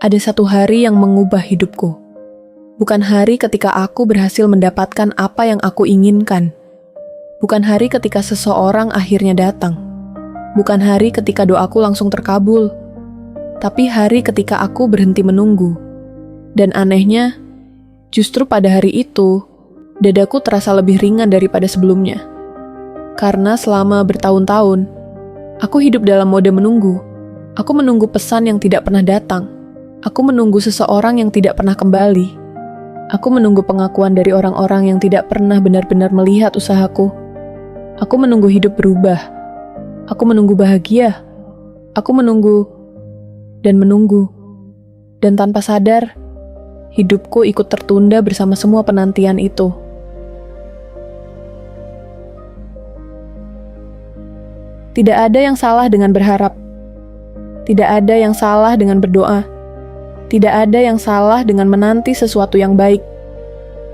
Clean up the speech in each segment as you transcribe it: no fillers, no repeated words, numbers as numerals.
Ada satu hari yang mengubah hidupku. Bukan hari ketika aku berhasil mendapatkan apa yang aku inginkan. Bukan hari ketika seseorang akhirnya datang. Bukan hari ketika doaku langsung terkabul. Tapi hari ketika aku berhenti menunggu. Dan anehnya, justru pada hari itu, dadaku terasa lebih ringan daripada sebelumnya. Karena selama bertahun-tahun, aku hidup dalam mode menunggu. Aku menunggu pesan yang tidak pernah datang. Aku menunggu seseorang yang tidak pernah kembali. Aku menunggu pengakuan dari orang-orang yang tidak pernah benar-benar melihat usahaku. Aku menunggu hidup berubah. Aku menunggu bahagia. Aku menunggu dan menunggu. Dan tanpa sadar, hidupku ikut tertunda bersama semua penantian itu. Tidak ada yang salah dengan berharap. Tidak ada yang salah dengan berdoa. Tidak ada yang salah dengan menanti sesuatu yang baik.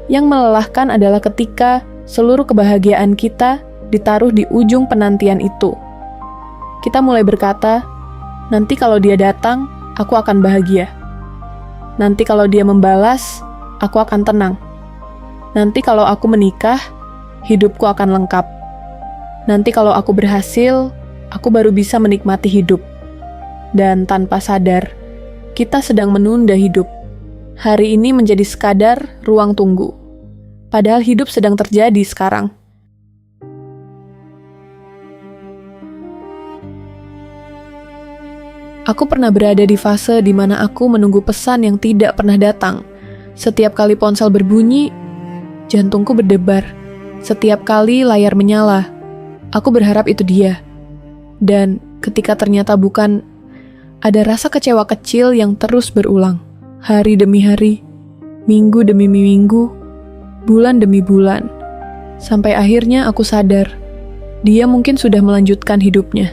Yang melelahkan adalah ketika seluruh kebahagiaan kita ditaruh di ujung penantian itu. Kita mulai berkata, nanti kalau dia datang, aku akan bahagia. Nanti kalau dia membalas, aku akan tenang. Nanti kalau aku menikah, hidupku akan lengkap. Nanti kalau aku berhasil, aku baru bisa menikmati hidup. Dan tanpa sadar, kita sedang menunda hidup. Hari ini menjadi sekadar ruang tunggu. Padahal hidup sedang terjadi sekarang. Aku pernah berada di fase di mana aku menunggu pesan yang tidak pernah datang. Setiap kali ponsel berbunyi, jantungku berdebar. Setiap kali layar menyala, aku berharap itu dia. Dan ketika ternyata bukan, ada rasa kecewa kecil yang terus berulang. Hari demi hari, minggu demi minggu, bulan demi bulan. Sampai akhirnya aku sadar, dia mungkin sudah melanjutkan hidupnya.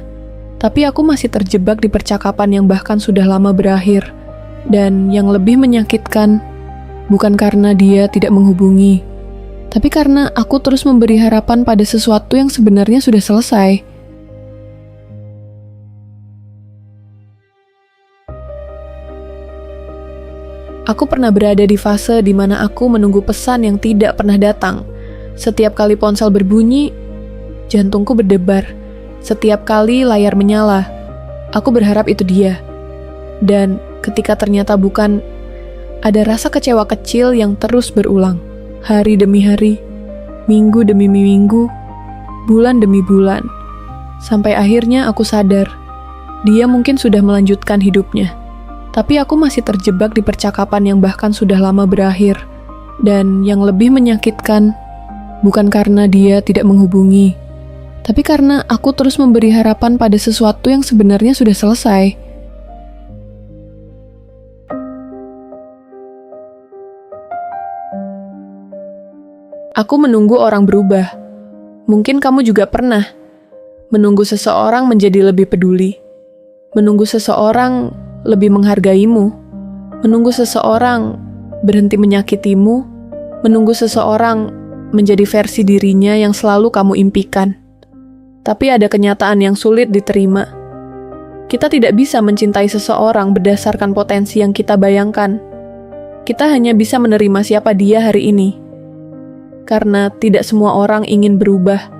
Tapi aku masih terjebak di percakapan yang bahkan sudah lama berakhir. Dan yang lebih menyakitkan, bukan karena dia tidak menghubungi, tapi karena aku terus memberi harapan pada sesuatu yang sebenarnya sudah selesai. Aku pernah berada di fase di mana aku menunggu pesan yang tidak pernah datang. Setiap kali ponsel berbunyi, jantungku berdebar. Setiap kali layar menyala, aku berharap itu dia. Dan ketika ternyata bukan, ada rasa kecewa kecil yang terus berulang. Hari demi hari, minggu demi minggu, bulan demi bulan. Sampai akhirnya aku sadar, dia mungkin sudah melanjutkan hidupnya. Tapi aku masih terjebak di percakapan yang bahkan sudah lama berakhir. Dan yang lebih menyakitkan, bukan karena dia tidak menghubungi, tapi karena aku terus memberi harapan pada sesuatu yang sebenarnya sudah selesai. Aku menunggu orang berubah. Mungkin kamu juga pernah menunggu seseorang menjadi lebih peduli. Menunggu seseorang lebih menghargaimu, menunggu seseorang berhenti menyakitimu, menunggu seseorang menjadi versi dirinya yang selalu kamu impikan. Tapi ada kenyataan yang sulit diterima. Kita tidak bisa mencintai seseorang berdasarkan potensi yang kita bayangkan. Kita hanya bisa menerima siapa dia hari ini. Karena tidak semua orang ingin berubah,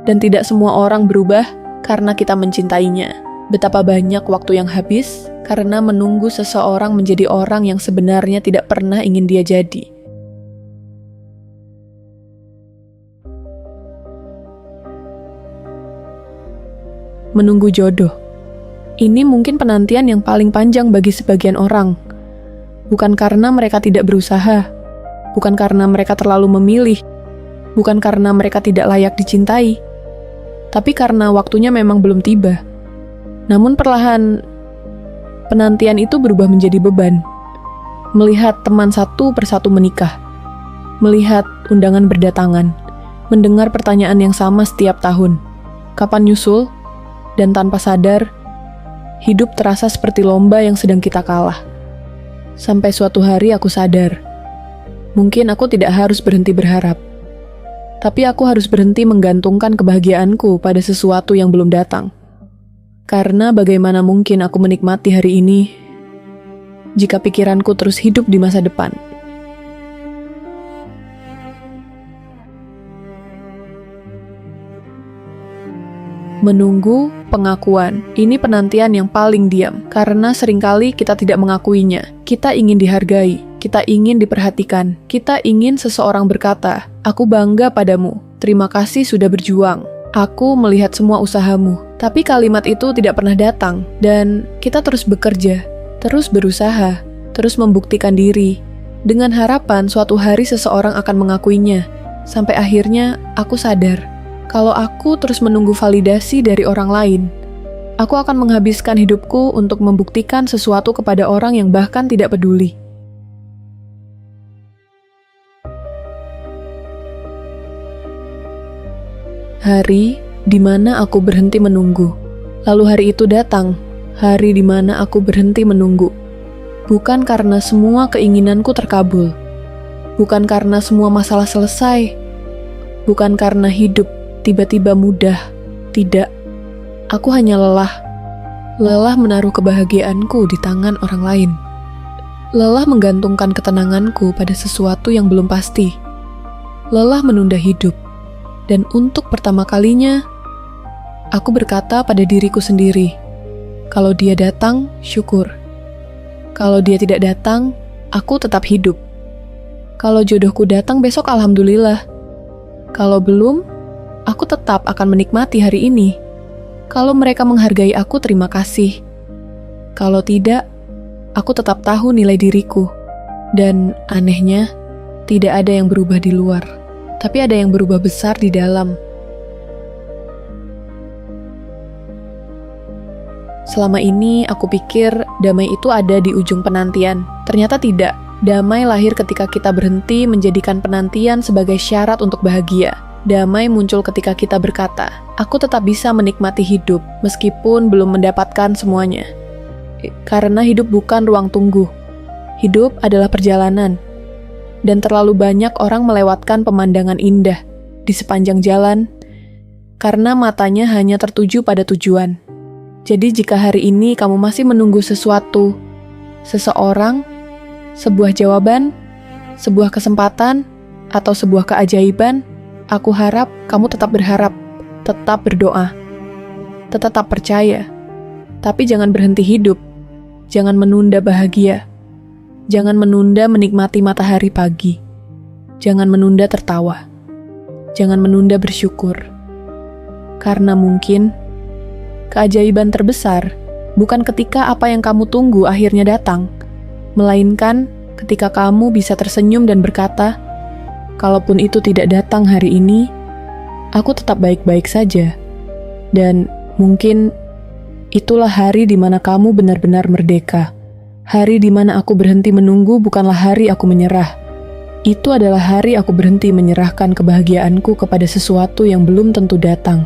dan tidak semua orang berubah karena kita mencintainya. Betapa banyak waktu yang habis karena menunggu seseorang menjadi orang yang sebenarnya tidak pernah ingin dia jadi. Menunggu jodoh. Ini mungkin penantian yang paling panjang bagi sebagian orang. Bukan karena mereka tidak berusaha, bukan karena mereka terlalu memilih, bukan karena mereka tidak layak dicintai, tapi karena waktunya memang belum tiba. Namun perlahan, penantian itu berubah menjadi beban. Melihat teman satu persatu menikah, melihat undangan berdatangan, mendengar pertanyaan yang sama setiap tahun. Kapan nyusul? Dan tanpa sadar, hidup terasa seperti lomba yang sedang kita kalah. Sampai suatu hari aku sadar, mungkin aku tidak harus berhenti berharap. Tapi aku harus berhenti menggantungkan kebahagiaanku pada sesuatu yang belum datang. Karena bagaimana mungkin aku menikmati hari ini jika pikiranku terus hidup di masa depan. Menunggu pengakuan. Ini penantian yang paling diam, karena seringkali kita tidak mengakuinya. Kita ingin dihargai, kita ingin diperhatikan, kita ingin seseorang berkata, "Aku bangga padamu, terima kasih sudah berjuang. Aku melihat semua usahamu." Tapi kalimat itu tidak pernah datang, dan kita terus bekerja, terus berusaha, terus membuktikan diri, dengan harapan suatu hari seseorang akan mengakuinya. Sampai akhirnya aku sadar, kalau aku terus menunggu validasi dari orang lain, aku akan menghabiskan hidupku untuk membuktikan sesuatu kepada orang yang bahkan tidak peduli. Hari di mana aku berhenti menunggu. Lalu hari itu datang, hari di mana aku berhenti menunggu. Bukan karena semua keinginanku terkabul, bukan karena semua masalah selesai, bukan karena hidup tiba-tiba mudah. Tidak, aku hanya lelah menaruh kebahagiaanku di tangan orang lain. Lelah menggantungkan ketenanganku pada sesuatu yang belum pasti. Lelah menunda hidup. Dan untuk pertama kalinya, aku berkata pada diriku sendiri, kalau dia datang, syukur. Kalau dia tidak datang, aku tetap hidup. Kalau jodohku datang besok, alhamdulillah. Kalau belum, aku tetap akan menikmati hari ini. Kalau mereka menghargai aku, terima kasih. Kalau tidak, aku tetap tahu nilai diriku. Dan anehnya, tidak ada yang berubah di luar, tapi ada yang berubah besar di dalam. Selama ini aku pikir damai itu ada di ujung penantian. Ternyata tidak. Damai lahir ketika kita berhenti menjadikan penantian sebagai syarat untuk bahagia. Damai muncul ketika kita berkata, aku tetap bisa menikmati hidup meskipun belum mendapatkan semuanya. Karena hidup bukan ruang tunggu. Hidup adalah perjalanan. Dan terlalu banyak orang melewatkan pemandangan indah di sepanjang jalan karena matanya hanya tertuju pada tujuan. Jadi jika hari ini kamu masih menunggu sesuatu, seseorang, sebuah jawaban, sebuah kesempatan, atau sebuah keajaiban, aku harap kamu tetap berharap, tetap berdoa, tetap percaya. Tapi jangan berhenti hidup, jangan menunda bahagia, jangan menunda menikmati matahari pagi, jangan menunda tertawa, jangan menunda bersyukur. Karena mungkin keajaiban terbesar bukan ketika apa yang kamu tunggu akhirnya datang, melainkan ketika kamu bisa tersenyum dan berkata, kalaupun itu tidak datang hari ini, aku tetap baik-baik saja. Dan mungkin itulah hari di mana kamu benar-benar merdeka. Hari di mana aku berhenti menunggu bukanlah hari aku menyerah. Itu adalah hari aku berhenti menyerahkan kebahagiaanku kepada sesuatu yang belum tentu datang.